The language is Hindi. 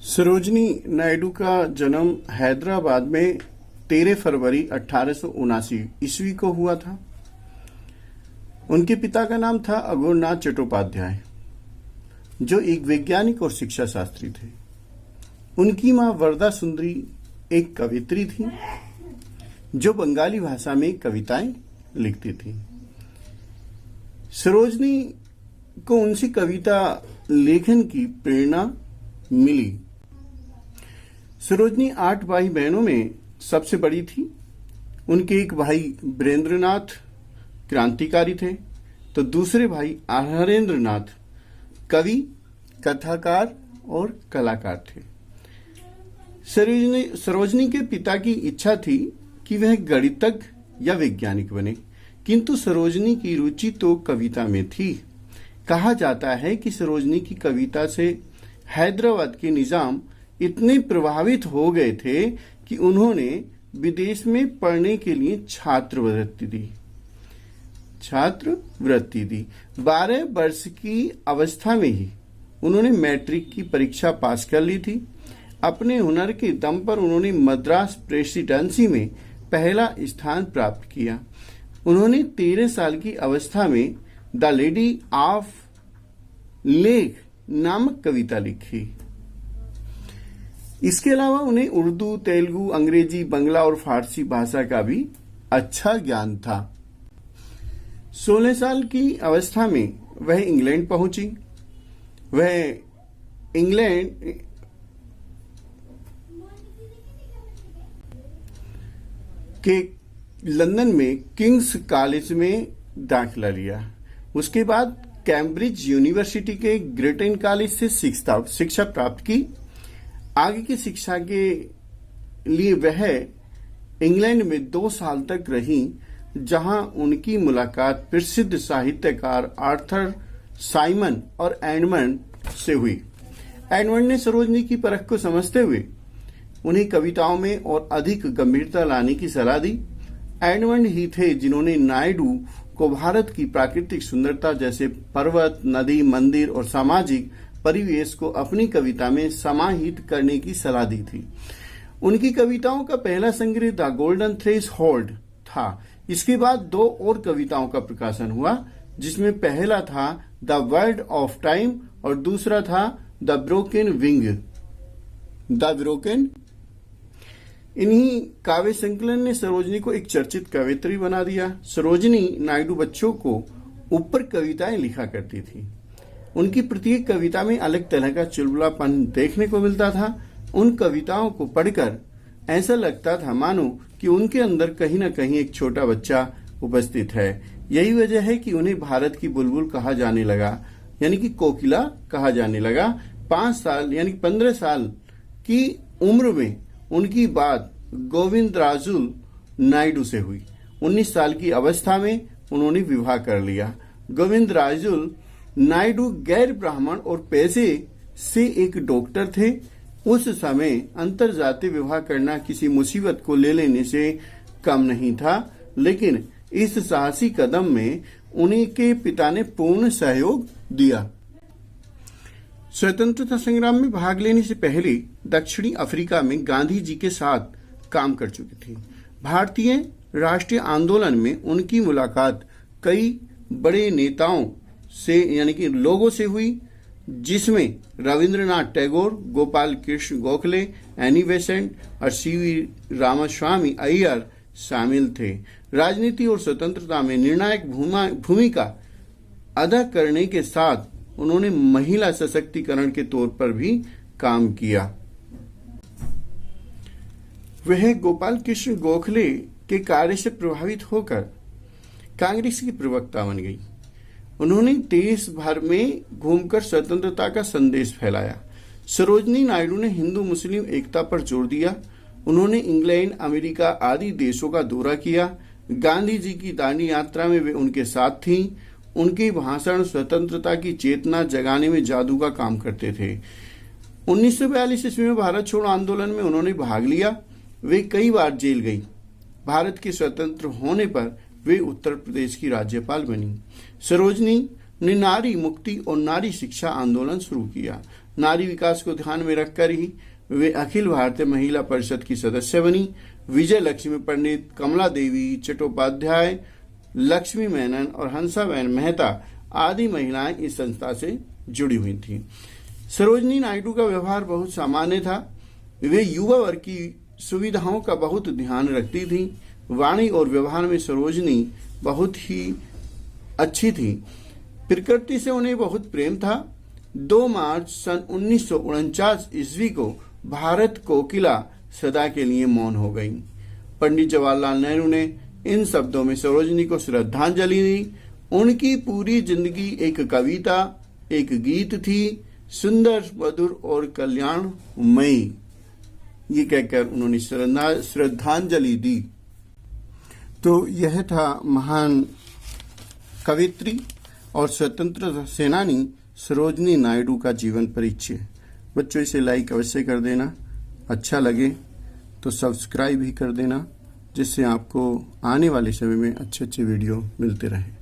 सरोजनी नायडू का जन्म हैदराबाद में 13 फरवरी 1879 ईस्वी को हुआ था। उनके पिता का नाम था अघोरनाथ चट्टोपाध्याय, जो एक वैज्ञानिक और शिक्षा शास्त्री थे। उनकी मां वरदा सुंदरी एक कवित्री थी, जो बंगाली भाषा में कविताएं लिखती थी। सरोजनी को उनसे कविता लेखन की प्रेरणा मिली। सरोजनी 8 भाई बहनों में सबसे बड़ी थी। उनके एक भाई वीरेंद्रनाथ क्रांतिकारी थे, तो दूसरे भाई हरेंद्रनाथ कवि, कथाकार और कलाकार थे। सरोजनी के पिता की इच्छा थी कि वह गणितज्ञ या वैज्ञानिक बने, किंतु सरोजनी की रुचि तो कविता में थी। कहा जाता है कि सरोजनी की कविता से हैदराबाद के निजाम इतने प्रभावित हो गए थे कि उन्होंने विदेश में पढ़ने के लिए छात्रवृत्ति दी। 12 वर्ष की अवस्था में ही उन्होंने मैट्रिक की परीक्षा पास कर ली थी। अपने हुनर के दम पर उन्होंने मद्रास प्रेसिडेंसी में पहला स्थान प्राप्त किया। उन्होंने 13 साल की अवस्था में द लेडी ऑफ लेक नामक कविता लिखी। इसके अलावा उन्हें उर्दू, तेलुगु, अंग्रेजी, बंगला और फारसी भाषा का भी अच्छा ज्ञान था। 16 साल की अवस्था में वह इंग्लैंड पहुंची। वह इंग्लैंड के लंदन में किंग्स कॉलेज में दाखिला लिया। उसके बाद कैम्ब्रिज यूनिवर्सिटी के ग्रेटन कॉलेज से शिक्षा प्राप्त की। आगे की शिक्षा के लिए वह इंग्लैंड में 2 साल तक रही, जहां उनकी मुलाकात प्रसिद्ध साहित्यकार आर्थर साइमन और एडमंड से हुई। एडमंड ने सरोजनी की परख को समझते हुए उन्हें कविताओं में और अधिक गंभीरता लाने की सलाह दी। एडमंड ही थे जिन्होंने नायडू को भारत की प्राकृतिक सुंदरता जैसे पर्वत, नदी, मंदिर और सामाजिक परिवेश को अपनी कविता में समाहित करने की सलाह दी थी। उनकी कविताओं का पहला संग्रह द गोल्डन थ्रेशोल्ड था। इसके बाद 2 और कविताओं का प्रकाशन हुआ, जिसमें पहला था द वर्ड ऑफ टाइम और दूसरा था द ब्रोकन विंग। इन्हीं काव्य संकलन ने सरोजनी को एक चर्चित कवयित्री बना दिया। सरोजनी नायडू बच्चों को ऊपर कविताएं लिखा करती थी। उनकी प्रत्येक कविता में अलग तरह का चुलबुलापन देखने को मिलता था। उन कविताओं को पढ़कर ऐसा लगता था मानो कि उनके अंदर कहीं न कहीं एक छोटा बच्चा उपस्थित है। यही वजह है कि उन्हें भारत की बुलबुल कहा जाने लगा, यानी कि कोकिला कहा जाने लगा। 5 साल यानी 15 साल की उम्र में उनकी बात गोविंदराजु नायडू से हुई। 19 साल की अवस्था में उन्होंने विवाह कर लिया। गोविंदराजु नायडू गैर ब्राह्मण और पेशे से एक डॉक्टर थे। उस समय अंतरजातीय विवाह करना किसी मुसीबत को ले लेने से कम नहीं था, लेकिन इस साहसी कदम में उन्हीं के पिता ने पूर्ण सहयोग दिया। स्वतंत्रता संग्राम में भाग लेने से पहले दक्षिणी अफ्रीका में गांधी जी के साथ काम कर चुकी थी। भारतीय राष्ट्रीय आंदोलन में उनकी मुलाकात कई बड़े नेताओं से यानी कि लोगों से हुई, जिसमें रविंद्रनाथ टैगोर, गोपाल कृष्ण गोखले, एनी बेसेंट और सीवी रामास्वामी अय्यर शामिल थे। राजनीति और स्वतंत्रता में निर्णायक भूमिका अदा करने के साथ उन्होंने महिला सशक्तिकरण के तौर पर भी काम किया। वह गोपाल कृष्ण गोखले के कार्य से प्रभावित होकर कांग्रेस की प्रवक्ता बन गई। उन्होंने देश भर में घूमकर स्वतंत्रता का संदेश फैलाया। सरोजनी नायडू ने हिंदू मुस्लिम एकता पर जोर दिया। उन्होंने इंग्लैंड, अमेरिका आदि देशों का दौरा किया। गांधी जी की दांडी यात्रा में वे उनके साथ थीं। उनके भाषण स्वतंत्रता की चेतना जगाने में जादू का काम करते थे। 1942 ईस्वी में भारत छोड़ो आंदोलन में उन्होंने भाग लिया। वे कई बार जेल गई। भारत के स्वतंत्र होने पर वे उत्तर प्रदेश की राज्यपाल बनी। सरोजनी ने नारी मुक्ति और नारी शिक्षा आंदोलन शुरू किया। नारी विकास को ध्यान में रखकर ही वे अखिल भारतीय महिला परिषद की सदस्य बनी। विजय लक्ष्मी पंडित, कमला देवी चट्टोपाध्याय, लक्ष्मी मेनन और हंसाबेन मेहता आदि महिलाएं इस संस्था से जुड़ी हुई थीं। सरोजनी नायडू का व्यवहार बहुत सामान्य था। वे युवा वर्ग की सुविधाओं का बहुत ध्यान रखती थीं। वाणी और व्यवहार में सरोजनी बहुत ही अच्छी थी। प्रकृति से उन्हें बहुत प्रेम था। 2 मार्च सन 1949 ईस्वी को भारत कोकिला सदा के लिए मौन हो गई। पंडित जवाहरलाल नेहरू ने इन शब्दों में सरोजनी को श्रद्धांजलि दी। उनकी पूरी जिंदगी एक कविता, एक गीत थी, सुंदर, मधुर और कल्याणमयी। ये कहकर उन्होंने श्रद्धांजलि दी। तो यह था महान कवित्री और स्वतंत्रता सेनानी सरोजनी नायडू का जीवन परिचय। बच्चों, इसे लाइक अवश्य कर देना, अच्छा लगे तो सब्सक्राइब भी कर देना, जिससे आपको आने वाले समय में अच्छे अच्छे वीडियो मिलते रहें।